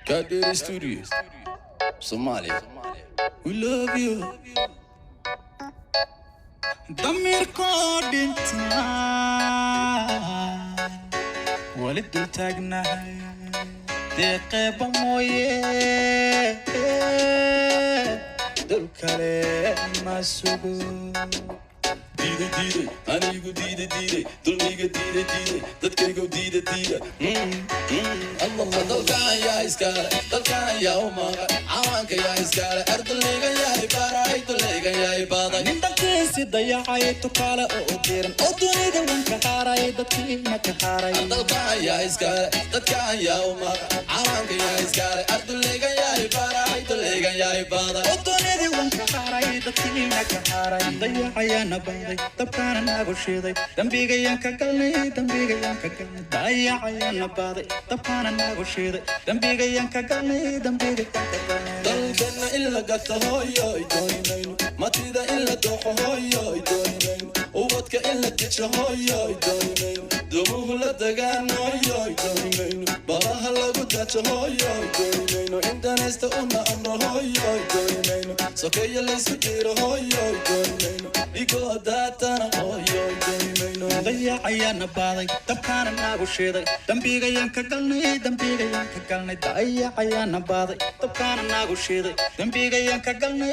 Cadere Studio, Somalia. We love you. damirko dhinta wali dul taagnahay deeqeeba mooye dul kale ma sugo Dide, anigo dide, dulmiga dide, dadkaygo dide. Allah dalkan yaa iskale, dalkan yaa umaga, cawaanka yaa iskale, ardayga yaa ibaray, dulayga yaa ibaday. nindankiisi dayacay tukaale oo diran oo dunida wanka haaray dadkiina ka haaray Dalkan yaa iskale, dadkan yaa umaga, cawaanka yaa iskale, ardayga yaa ibaray, dulayga yaa ibaday. oo dunida wanka haaray dadkiina ka haaray dayacayaana bayday dabkaana nagu shiiday dambigayaan ka galnay dayacayaana baaday dabkaana nagu shiiday dambigayaan ka galnay dalkana in la gato hooyoy doonayno matida in la dooxo hooyoy doonayno ubadka in la dijo hooyoy doonayno dumuhu la dagaan hooyoy doonayno baraha lagu dajo hooyoy doonayno intanaysta una amro hooyoy doonayno sokeeya laysku diiro hooyoy doonayno igoo daatana hooyoy doonayno dayacayaana baaday dabkaana nagu shiiday dambigayaan ka galnay dayacayaana baaday dabkaana nagu shiiday dambigayaan ka galnay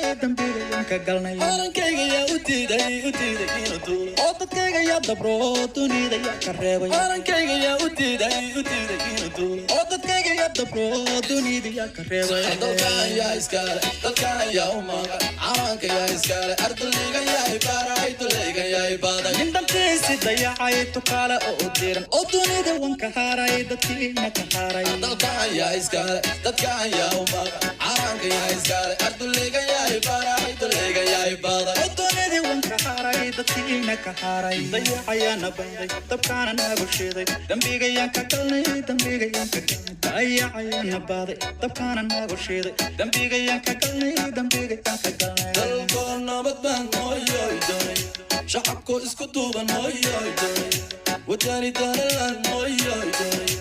arankayga yaa u diiday inuu duulo oo dadkayga yaa dabro dunida yaa ka reebay arankayga yaa u diiday inuu duulo oo dadkayga yaa dabro dunida yaa ka reebay dalkan yaa iskale dalkan yaa umaga cawaanka yaa iskale ardayga yaa ibaray dulayga yaa ibaday nindankiisi dayacay tukaale oo diran oo dunida wanka haaray dadkiina ka haaray dalkan yaa iskale dadkan yaa umaga cawaanka yaa iskale ardayga yaa ibaray dulayga yaa ibaday oo dunida wanka haaray dadkiina ka haaray dayacayaana bayday dabkaana nagu shiiday dambigayaan ka galnay dayacayaana baaday dabkaana nagu shiiday dambigayaan ka galnay dalkoo nabad baan hooyoy doonay shacabkoo isku duuban hooyoy doonay wadaani danalan hooyoy doonay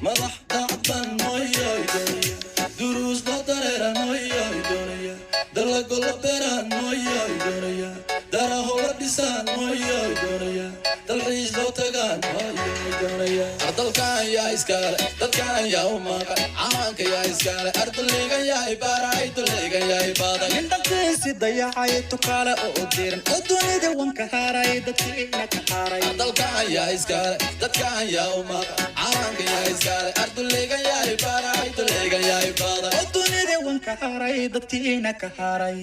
madax daacad baan hooyoy doonay duruus loo dareeran hooyoy doonaya dalago la beeraan hooyoy doonaya daraho la dhisaan hooyoy doonaya dalxiis loo tagaan hooyoy doonaya dalkan yaa iskale dadkan yaa umaga cawaanka yaa iskale ardayga yaa ibaray dulayga yaa ibaday nindankiisi dayacay tukaale oo diran oo dunida wanka haaray dadkiina ka haaray dalkan yaa iskale dadkan yaa umaga cawaanka yaa iskale ardayga yaa ibaray dulayga yaa ibaday oo dunida wanka haaray dadkiina ka haaray